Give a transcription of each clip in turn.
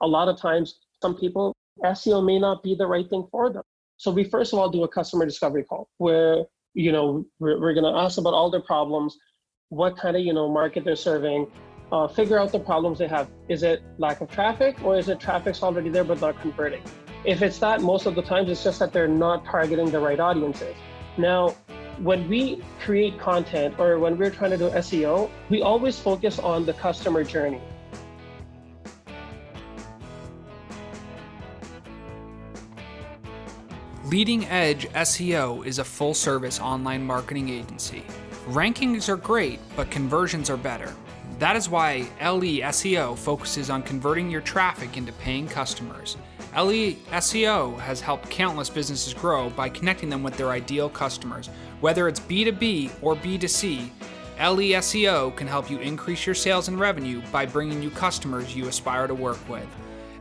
a lot of times, some people, SEO may not be the right thing for them. So we first of all do a customer discovery call where, we're going to ask about all their problems, what kind of, market they're serving, figure out the problems they have. Is it lack of traffic, or is it traffic's already there but not converting? If it's that, most of the times it's just that they're not targeting the right audiences. Now, when we create content or when we're trying to do SEO, we always focus on the customer journey. Leading Edge SEO is a full-service online marketing agency. Rankings are great, but conversions are better. That is why LE SEO focuses on converting your traffic into paying customers. LE SEO has helped countless businesses grow by connecting them with their ideal customers. Whether it's B2B or B2C, LE SEO can help you increase your sales and revenue by bringing you customers you aspire to work with.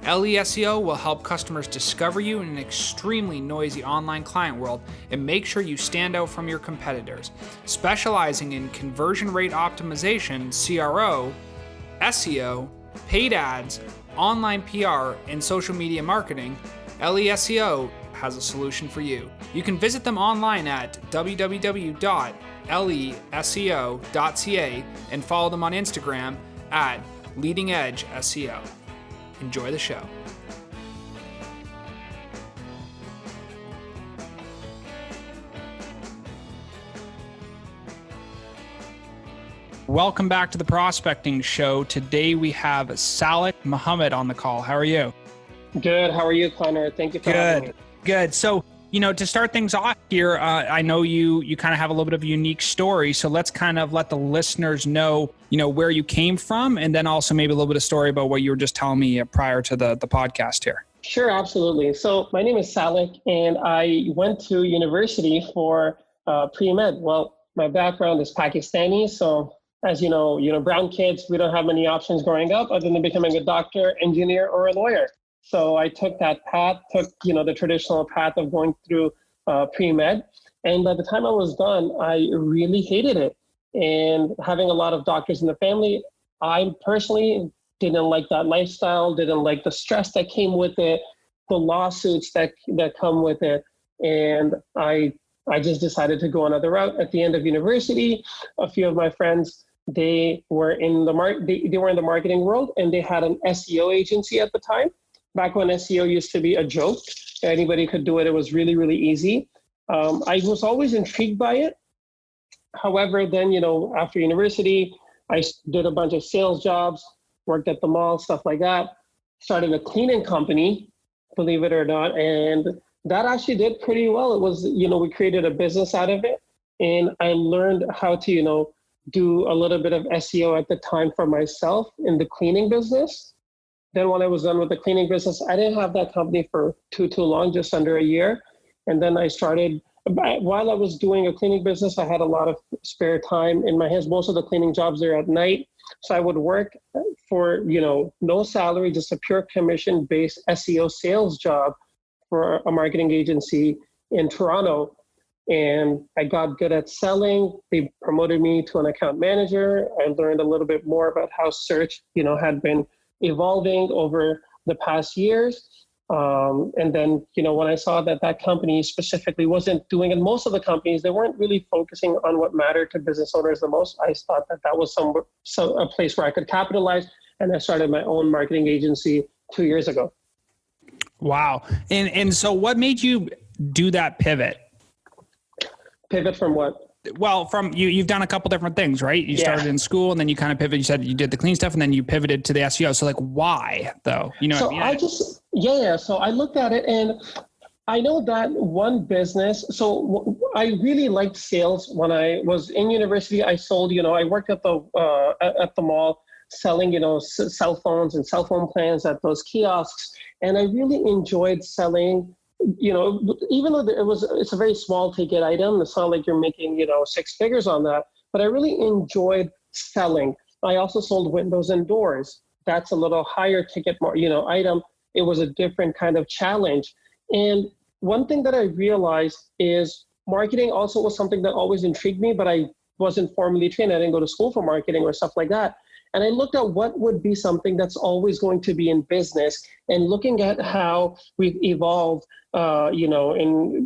LE SEO will help customers discover you in an extremely noisy online client world and make sure you stand out from your competitors. Specializing in conversion rate optimization, CRO, SEO, paid ads, online PR, and social media marketing, LE SEO has a solution for you. You can visit them online at www.leseo.ca and follow them on Instagram at Leading Edge SEO. Enjoy the show. Welcome back to the Prospecting Show. Today we have Salik Muhammad on the call. How are you? Good. How are you, Connor? Thank you for having me. Good. So, to start things off here, I know you kind of have a little bit of a unique story. So let's kind of let the listeners know, where you came from, and then also maybe a little bit of story about what you were just telling me prior to the podcast here. Sure, absolutely. So my name is Salik, and I went to university for pre-med. Well, my background is Pakistani, so as you know, brown kids, we don't have many options growing up other than becoming a doctor, engineer, or a lawyer. So I took that path, the traditional path of going through pre-med. And by the time I was done, I really hated it. And having a lot of doctors in the family, I personally didn't like that lifestyle, didn't like the stress that came with it, the lawsuits that come with it. And I just decided to go another route. At the end of university, a few of my friends, they were in the marketing world, and they had an SEO agency at the time. Back when SEO used to be a joke, anybody could do it. It was really, really easy. I was always intrigued by it. However, then, after university, I did a bunch of sales jobs, worked at the mall, stuff like that, started a cleaning company, believe it or not. And that actually did pretty well. It was, we created a business out of it. And I learned how to, do a little bit of SEO at the time for myself in the cleaning business. Then when I was done with the cleaning business, I didn't have that company for too long, just under a year. And then I started, while I was doing a cleaning business, I had a lot of spare time in my hands. Most of the cleaning jobs are at night. So I would work for, no salary, just a pure commission-based SEO sales job for a marketing agency in Toronto. And I got good at selling. They promoted me to an account manager. I learned a little bit more about how search, had been evolving over the past years. And then, when I saw that company specifically wasn't doing, and most of the companies, they weren't really focusing on what mattered to business owners the most, I thought that was a place where I could capitalize. And I started my own marketing agency 2 years ago. Wow. And so what made you do that pivot? Pivot from what? Well, from you've done a couple different things, right? You started in school, and then you kind of pivoted. You said you did the clean stuff, and then you pivoted to the SEO. So, why though? So what I mean? So I looked at it, and I know that one business. So I really liked sales when I was in university. I sold. I worked at the mall selling, cell phones and cell phone plans at those kiosks, and I really enjoyed selling. Even though it's a very small ticket item, it's not like you're making, six figures on that, but I really enjoyed selling. I also sold windows and doors. That's a little higher ticket, item. It was a different kind of challenge. And one thing that I realized is marketing also was something that always intrigued me, but I wasn't formally trained. I didn't go to school for marketing or stuff like that. And I looked at what would be something that's always going to be in business, and looking at how we've evolved, in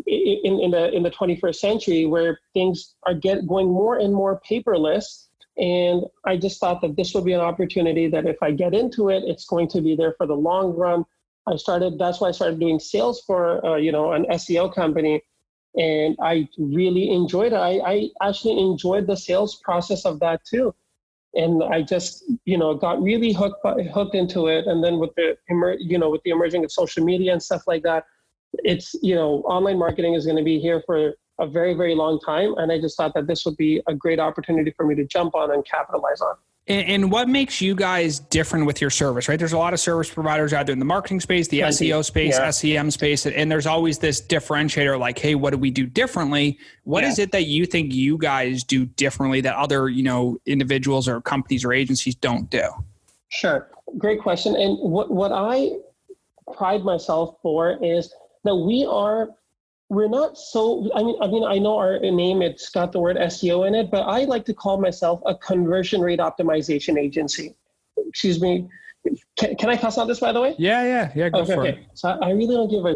the 21st century, where things are going more and more paperless. And I just thought that this would be an opportunity that if I get into it, it's going to be there for the long run. That's why I started doing sales for, an SEO company. And I really enjoyed it. I actually enjoyed the sales process of that too. And I just, got really hooked into it. And then with the emerging of social media and stuff like that, it's, online marketing is going to be here for a very, very long time. And I just thought that this would be a great opportunity for me to jump on and capitalize on. And what makes you guys different with your service, right? There's a lot of service providers out there in the marketing space, the SEO space, SEM space, and there's always this differentiator like, hey, what do we do differently? What is it that you think you guys do differently that other, individuals or companies or agencies don't do? Sure. Great question. And what I pride myself for is that we're not so, I know our name, it's got the word SEO in it, but I like to call myself a conversion rate optimization agency. Excuse me. Can I cuss on this, by the way? Yeah. Go for it. So I really don't give a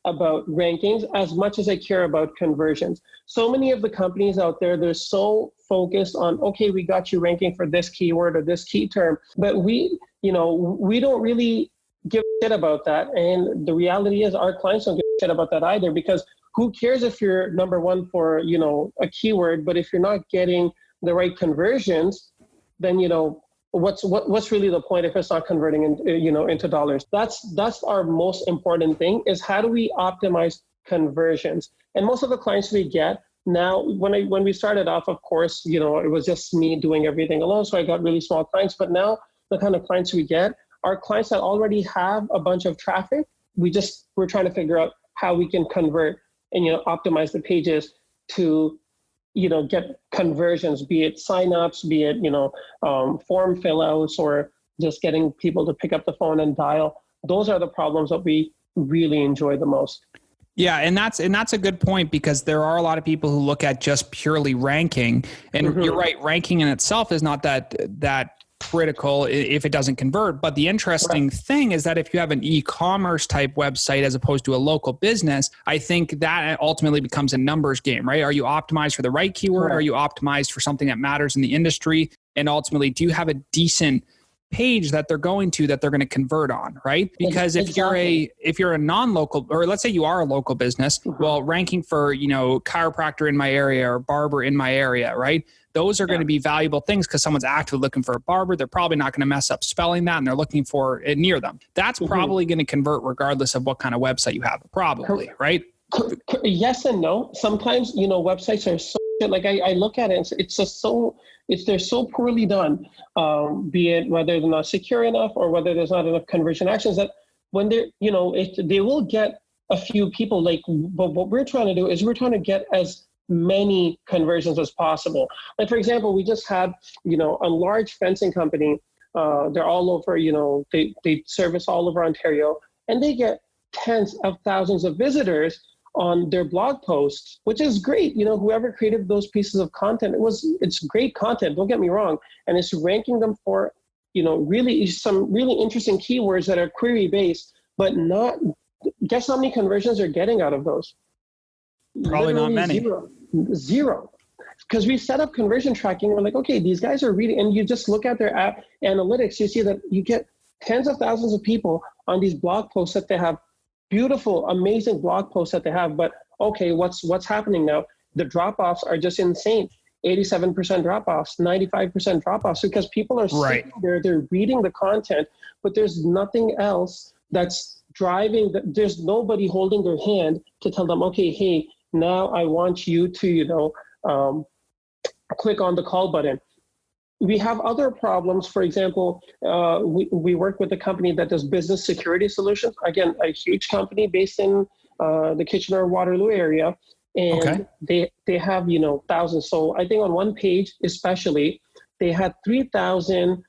about rankings as much as I care about conversions. So many of the companies out there, they're so focused on, okay, we got you ranking for this keyword or this key term, but we don't really give a shit about that. And the reality is our clients don't give a shit about that either, because who cares if you're number one for, a keyword, but if you're not getting the right conversions, then, what's really the point if it's not converting into dollars? That's our most important thing, is how do we optimize conversions? And most of the clients we get now, when we started off, of course, it was just me doing everything alone. So I got really small clients, but now the kind of clients we get are clients that already have a bunch of traffic. We're trying to figure out how we can convert and, optimize the pages to, get conversions, be it signups, be it, form fill outs, or just getting people to pick up the phone and dial. Those are the problems that we really enjoy the most. Yeah, and that's a good point, because there are a lot of people who look at just purely ranking, and you're right, ranking in itself is not that critical if it doesn't convert. But the interesting thing is that if you have an e-commerce type website as opposed to a local business, I think that ultimately becomes a numbers game, right? Are you optimized for the right keyword? Are you optimized for something that matters in the industry? And ultimately, do you have a decent page that they're going to convert on, right? Because if you're a non-local, or let's say you are a local business, well, ranking for, chiropractor in my area or barber in my area, right? Those are going to be valuable things because someone's actively looking for a barber. They're probably not going to mess up spelling that, and they're looking for it near them. That's probably going to convert regardless of what kind of website you have, probably, right? Yes and no. Sometimes, websites are so, like I look at it and it's just so, they're so poorly done, be it whether they're not secure enough or whether there's not enough conversion actions, that when they're, they will get a few people, but what we're trying to do is we're trying to get as many conversions as possible. Like, for example, we just had, a large fencing company, they're all over, they service all over Ontario, and they get tens of thousands of visitors on their blog posts, which is great. Whoever created those pieces of content, it's great content, don't get me wrong. And it's ranking them for, really some really interesting keywords that are query based, but guess how many conversions they're getting out of those? Probably literally not many. Zero. Because we set up conversion tracking. We're like, okay, these guys are reading, and you just look at their app analytics, you see that you get tens of thousands of people on these blog posts that they have, beautiful, amazing blog posts that they have. But okay, what's happening now? The drop-offs are just insane. 87% drop-offs, 95% drop-offs, because people are sitting there, they're reading the content, but there's nothing else that's driving, there's nobody holding their hand to tell them, okay, hey, now I want you to, click on the call button. We have other problems. For example, we work with a company that does business security solutions. Again, a huge company based in the Kitchener-Waterloo area. And they have, thousands. So I think on one page, especially, they had 3,000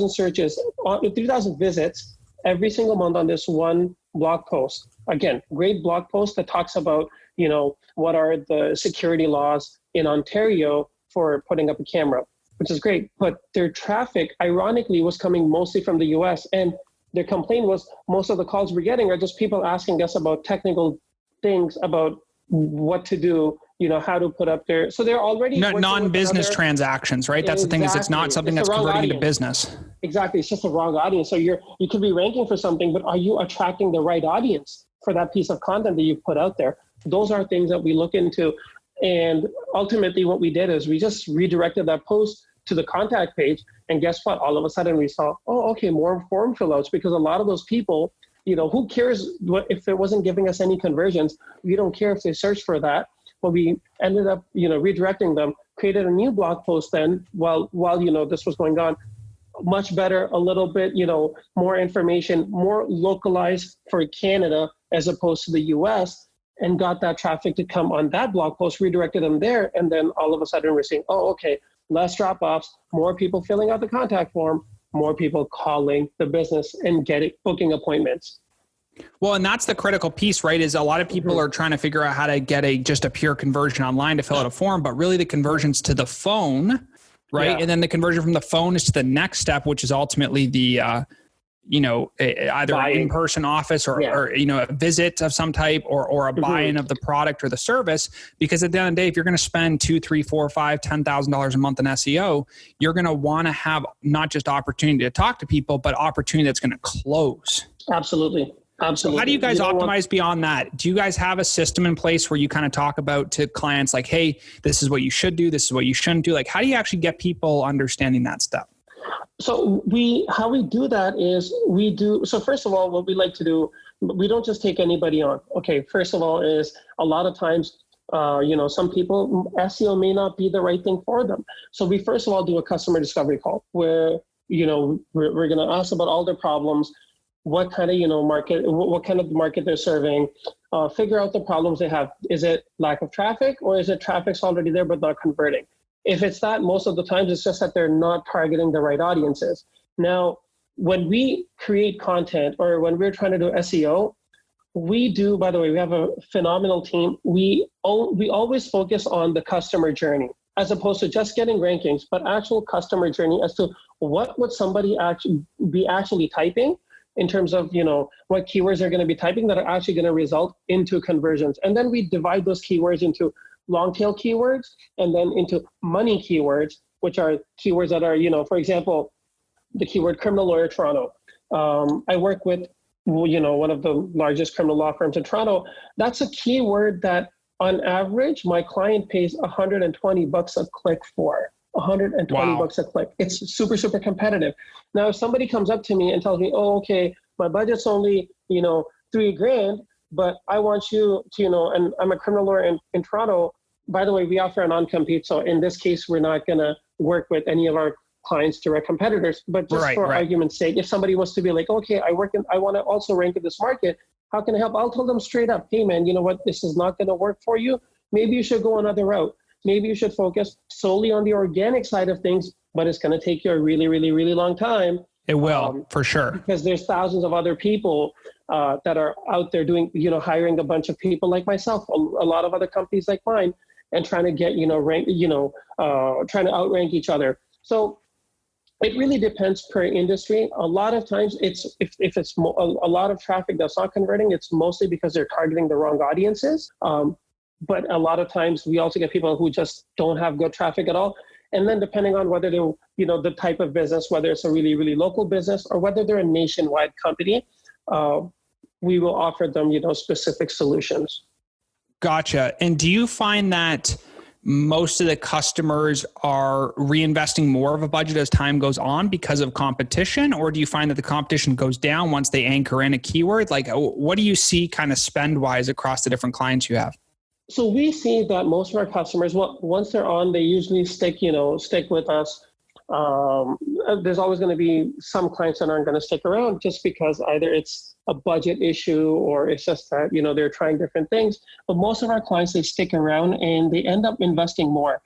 searches, 3,000 visits every single month on this one blog post. Again, great blog post that talks about, what are the security laws in Ontario for putting up a camera. which is great. But their traffic, ironically, was coming mostly from the US. And their complaint was most of the calls we're getting are just people asking us about technical things about what to do, how to put up there. So they're already non-business transactions, right? That's the thing, is it's not something that's converting into business. Exactly. It's just the wrong audience. So you could be ranking for something, but are you attracting the right audience for that piece of content that you've put out there? Those are things that we look into. And ultimately what we did is we just redirected that post to the contact page. And guess what? All of a sudden we saw, more form fill outs, because a lot of those people, who cares if it wasn't giving us any conversions? We don't care if they search for that. But we ended up, redirecting them, created a new blog post then while this was going on. Much better, a little bit, more information, more localized for Canada as opposed to the US, and got that traffic to come on that blog post, redirected them there. And then all of a sudden we're seeing, less drop-offs, more people filling out the contact form, more people calling the business and booking appointments. Well, and that's the critical piece, right? Is a lot of people are trying to figure out how to get just a pure conversion online to fill out a form, but really the conversion's to the phone, right? Yeah. And then the conversion from the phone is to the next step, which is ultimately the, either an in-person office or a visit of some type or a buy-in of the product or the service. Because at the end of the day, if you're going to spend $2,000, $3,000, $4,000, $5,000, $10,000 a month in SEO, you're going to want to have not just opportunity to talk to people, but opportunity that's going to close. Absolutely. So how do you guys optimize beyond that? Do you guys have a system in place where you kind of talk about to clients like, hey, this is what you should do, this is what you shouldn't do? Like, how do you actually get people understanding that stuff? So how we do that is so first of all, what we like to do, we don't just take anybody on. Okay, first of all is a lot of times, some people, SEO may not be the right thing for them. So we first of all do a customer discovery call where, we're going to ask about all their problems, what kind of, market, what kind of market they're serving, figure out the problems they have. Is it lack of traffic, or is it traffic's already there but not converting? If it's that, most of the times it's just that they're not targeting the right audiences. Now, when we create content or when we're trying to do SEO, by the way, we have a phenomenal team. We always focus on the customer journey as opposed to just getting rankings, but actual customer journey as to what would somebody actually typing in terms of, what keywords they're going to be typing that are actually going to result into conversions. And then we divide those keywords into long tail keywords and then into money keywords, which are keywords that are, for example, the keyword criminal lawyer Toronto. I work with, one of the largest criminal law firms in Toronto. That's a keyword that on average, my client pays $120 a click for. $120 a click. It's super, super competitive. Now, if somebody comes up to me and tells me, my budget's only, $3,000, but I want you to, and I'm a criminal lawyer in Toronto. By the way, we offer a non-compete. So in this case, we're not going to work with any of our clients' direct competitors. But just for argument's sake, if somebody was to be like, I want to also rank in this market, how can I help? I'll tell them straight up, hey man, you know what? This is not going to work for you. Maybe you should go another route. Maybe you should focus solely on the organic side of things, but it's going to take you a really, really, really long time. It will, for sure. Because there's thousands of other people that are out there doing, hiring a bunch of people like myself, a lot of other companies like mine, and trying to get, trying to outrank each other. So it really depends per industry. A lot of times if it's a lot of traffic that's not converting, it's mostly because they're targeting the wrong audiences. But a lot of times we also get people who just don't have good traffic at all. And then depending on whether they're, the type of business, whether it's a really, really local business or whether they're a nationwide company, we will offer them, specific solutions. Gotcha. And do you find that most of the customers are reinvesting more of a budget as time goes on because of competition? Or do you find that the competition goes down once they anchor in a keyword? Like, what do you see kind of spend-wise across the different clients you have? So we see that most of our customers, once they're on, they usually stick with us. There's always going to be some clients that aren't going to stick around just because either it's a budget issue or it's just that, they're trying different things. But most of our clients, they stick around and they end up investing more.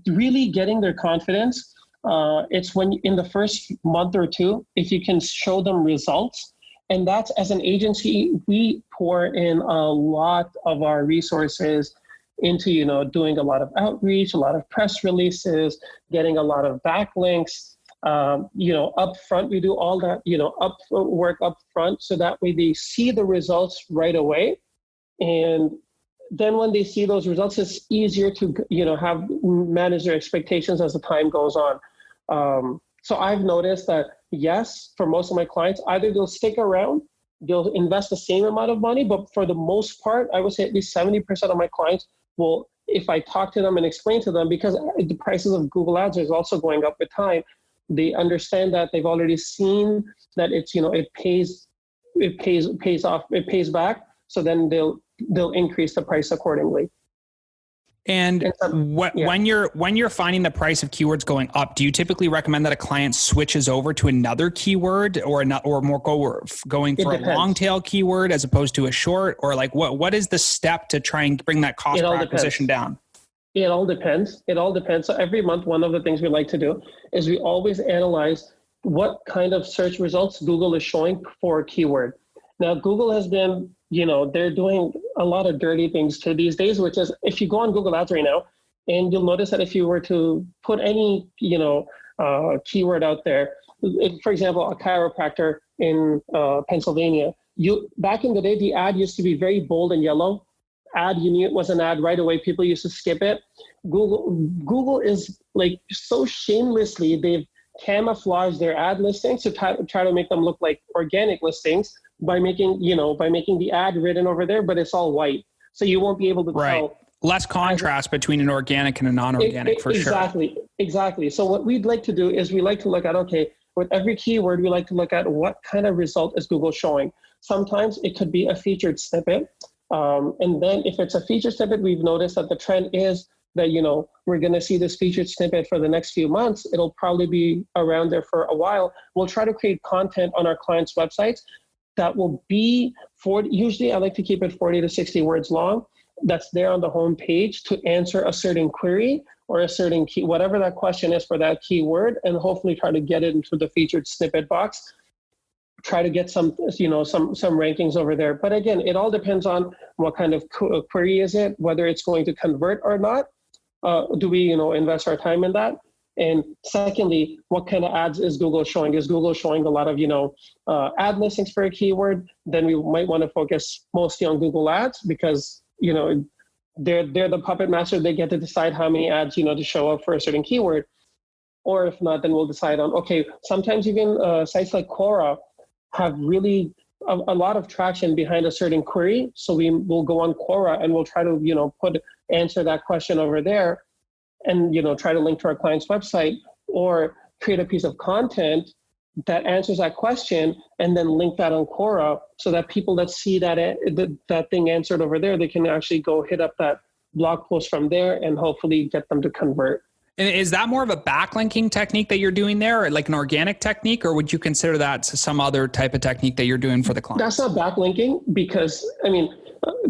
Really getting their confidence, it's when in the first month or two, if you can show them results. And that's, as an agency, we pour in a lot of our resources into, doing a lot of outreach, a lot of press releases, getting a lot of backlinks. Up front, we do all that, work up front, so that way they see the results right away. And then when they see those results, it's easier to, manage their expectations as the time goes on. So I've noticed that, yes, for most of my clients, either they'll stick around, they'll invest the same amount of money, but for the most part, I would say at least 70% of my clients will, if I talk to them and explain to them, because the prices of Google Ads is also going up with time, they understand that they've already seen that it's, it pays off, it pays back. So then they'll increase the price accordingly. And when you're finding the price of keywords going up, do you typically recommend that a client switches over to another keyword or going for a long tail keyword as opposed to a short, or like what is the step to try and bring that cost per acquisition down? It all depends. So every month, one of the things we like to do is we always analyze what kind of search results Google is showing for a keyword. Now, Google has been, they're doing a lot of dirty things too these days, which is if you go on Google Ads right now, and you'll notice that if you were to put any, keyword out there, for example, a chiropractor in Pennsylvania, back in the day, the ad used to be very bold and yellow. Ad, you knew it was an ad right away. People used to skip it. Google is like so shamelessly, they've camouflaged their ad listings to try to make them look like organic listings by making the ad written over there, but it's all white. So you won't be able to tell. Less contrast between an organic and a non-organic for sure. Exactly. So what we'd like to do is we like to look at, okay, with every keyword, we like to look at what kind of result is Google showing. Sometimes it could be a featured snippet. And then if it's a featured snippet, we've noticed that the trend is that, we're going to see this featured snippet for the next few months. It'll probably be around there for a while. We'll try to create content on our clients' websites that will be usually I like to keep it 40 to 60 words long. That's there on the home page to answer a certain query or a certain key, whatever that question is for that keyword, and hopefully try to get it into the featured snippet box. Try to get some rankings over there. But again, it all depends on what kind of query is it, whether it's going to convert or not. Do we, invest our time in that? And secondly, what kind of ads is Google showing? Is Google showing a lot of, ad listings for a keyword? Then we might want to focus mostly on Google Ads because, they're the puppet master. They get to decide how many ads, to show up for a certain keyword. Or if not, then we'll decide on, okay, sometimes even sites like Quora have really a lot of traction behind a certain query. So we will go on Quora and we'll try to, answer that question over there and, try to link to our client's website or create a piece of content that answers that question and then link that on Quora so that people that see that thing answered over there, they can actually go hit up that blog post from there and hopefully get them to convert. And is that more of a backlinking technique that you're doing there, or like an organic technique, or would you consider that some other type of technique that you're doing for the client? That's not backlinking because,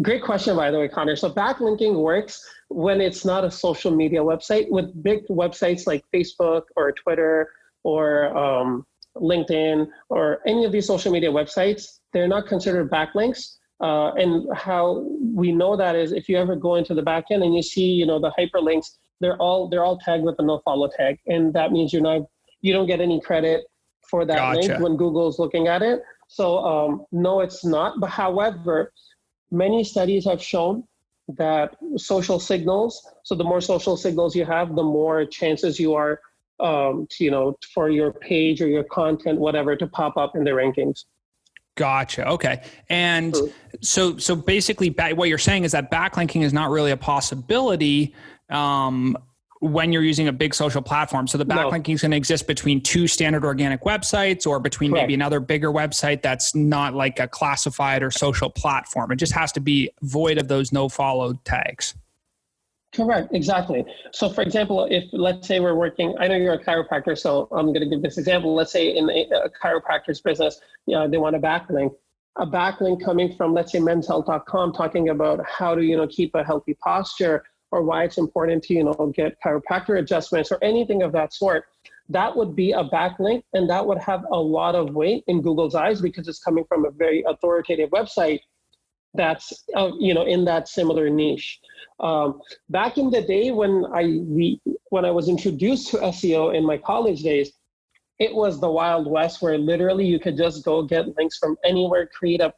great question, by the way, Connor. So backlinking works when it's not a social media website. With big websites like Facebook or Twitter or LinkedIn or any of these social media websites, they're not considered backlinks. And how we know that is if you ever go into the back end and you see, the hyperlinks, they're all tagged with a no follow tag. And that means you don't get any credit for that link when Google's looking at it. So no, it's not. But however, many studies have shown that social signals, so the more social signals you have, the more chances you are, for your page or your content, whatever, to pop up in the rankings. Gotcha. Okay. And so basically what you're saying is that backlinking is not really a possibility when you're using a big social platform. So the backlinking is going to exist between two standard organic websites or between maybe another bigger website that's not like a classified or social platform. It just has to be void of those no follow tags. Correct. Exactly. So for example, if let's say we're working, I know you're a chiropractor, so I'm going to give this example. Let's say in a chiropractor's business, they want a backlink coming from, let's say, menshealth.com talking about how to, keep a healthy posture or why it's important to, get chiropractor adjustments or anything of that sort. That would be a backlink, and that would have a lot of weight in Google's eyes because it's coming from a very authoritative website. that's in that similar niche. Back in the day when I was introduced to SEO in my college days, it was the Wild West, where literally you could just go get links from anywhere, create a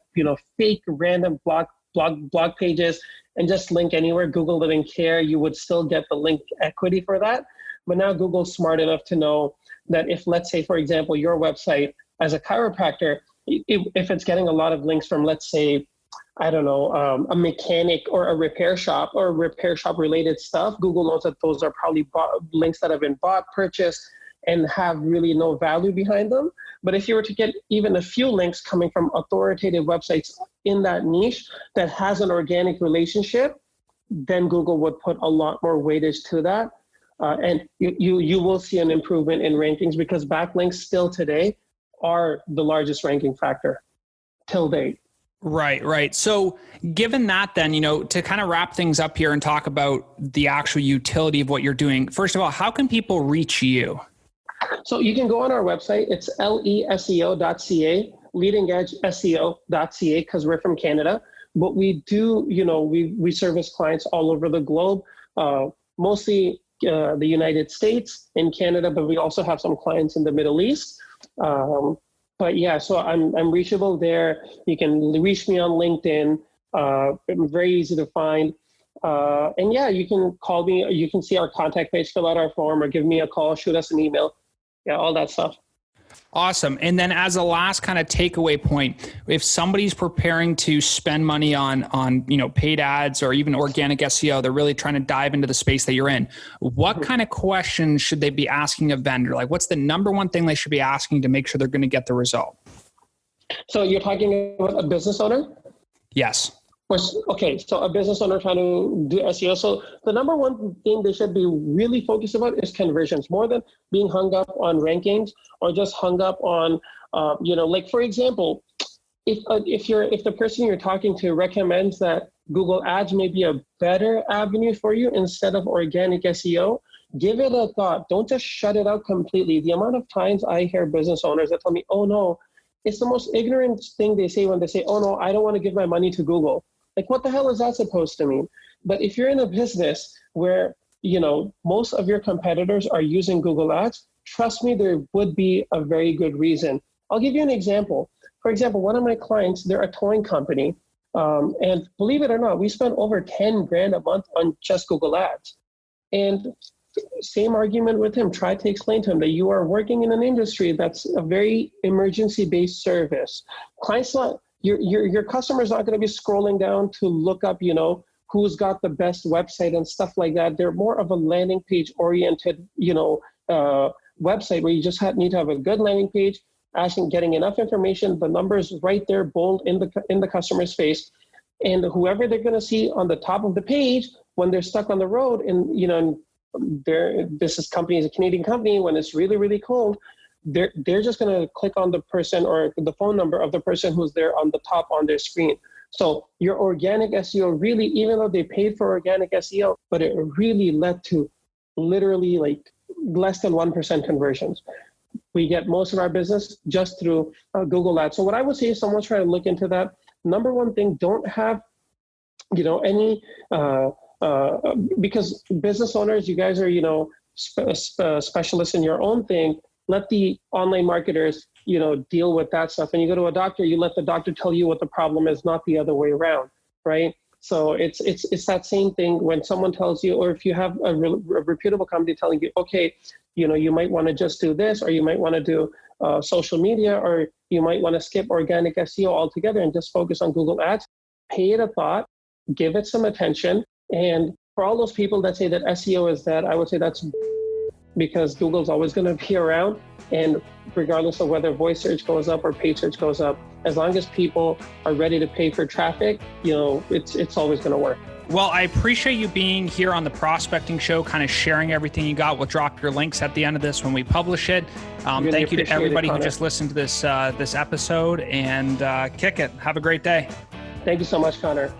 fake random blog pages, and just link anywhere. Google didn't care. You would still get the link equity for that. But now Google's smart enough to know that if, let's say, for example, your website as a chiropractor, if it's getting a lot of links from, let's say, I don't know, a mechanic or a repair shop or repair shop related stuff, Google knows that those are probably links that have been bought, purchased, and have really no value behind them. But if you were to get even a few links coming from authoritative websites in that niche that has an organic relationship, then Google would put a lot more weightage to that. And you will see an improvement in rankings, because backlinks still today are the largest ranking factor till date. Right. So given that then, to kind of wrap things up here and talk about the actual utility of what you're doing, first of all, how can people reach you? So you can go on our website. It's leseo.ca, leadingedgeseo.ca, because we're from Canada. But we do, we service clients all over the globe, mostly the United States and Canada, but we also have some clients in the Middle East. But yeah, so I'm reachable there. You can reach me on LinkedIn. I'm very easy to find. And yeah, you can call me. You can see our contact page, fill out our form, or give me a call, shoot us an email. Yeah, all that stuff. Awesome. And then as a last kind of takeaway point, if somebody's preparing to spend money on paid ads or even organic SEO, they're really trying to dive into the space that you're in, what kind of questions should they be asking a vendor? Like, what's the number one thing they should be asking to make sure they're going to get the result? So you're talking about a business owner? Yes. Okay, so a business owner trying to do SEO. So the number one thing they should be really focused about is conversions, more than being hung up on rankings or just hung up on, like for example, if the person you're talking to recommends that Google Ads may be a better avenue for you instead of organic SEO, give it a thought. Don't just shut it out completely. The amount of times I hear business owners that tell me, "Oh no," it's the most ignorant thing they say when they say, "Oh no, I don't want to give my money to Google." Like, what the hell is that supposed to mean? But if you're in a business where, most of your competitors are using Google Ads, trust me, there would be a very good reason. I'll give you an example. For example, one of my clients, they're a towing company. And believe it or not, we spend over 10 grand a month on just Google Ads. And same argument with him. Try to explain to him that you are working in an industry that's a very emergency-based service. Clients not, your customer's not going to be scrolling down to look up, who's got the best website and stuff like that. They're more of a landing page oriented, website where you just need to have a good landing page, getting enough information, the numbers right there, bold in the customer's face, and whoever they're going to see on the top of the page when they're stuck on the road, and this company is a Canadian company, when it's really, really cold, they're just going to click on the person or the phone number of the person who's there on the top on their screen. So your organic SEO really, even though they paid for organic SEO, but it really led to literally like less than 1% conversions. We get most of our business just through Google Ads. So what I would say is someone's trying to look into that. Number one thing, don't have, any, because business owners, you guys are, specialists in your own thing. Let the online marketers, deal with that stuff. And you go to a doctor, you let the doctor tell you what the problem is, not the other way around, right? So it's that same thing when someone tells you, or if you have a reputable company telling you, okay, you might want to just do this, or you might want to do social media, or you might want to skip organic SEO altogether and just focus on Google Ads. Pay it a thought, give it some attention. And for all those people that say that SEO is dead, I would say that's because Google's always going to be around. And regardless of whether voice search goes up or paid search goes up, as long as people are ready to pay for traffic, it's always going to work. Well, I appreciate you being here on the Prospecting Show, kind of sharing everything you got. We'll drop your links at the end of this when we publish it. Really thank you to everybody who just listened to this episode, and kick it. Have a great day. Thank you so much, Connor.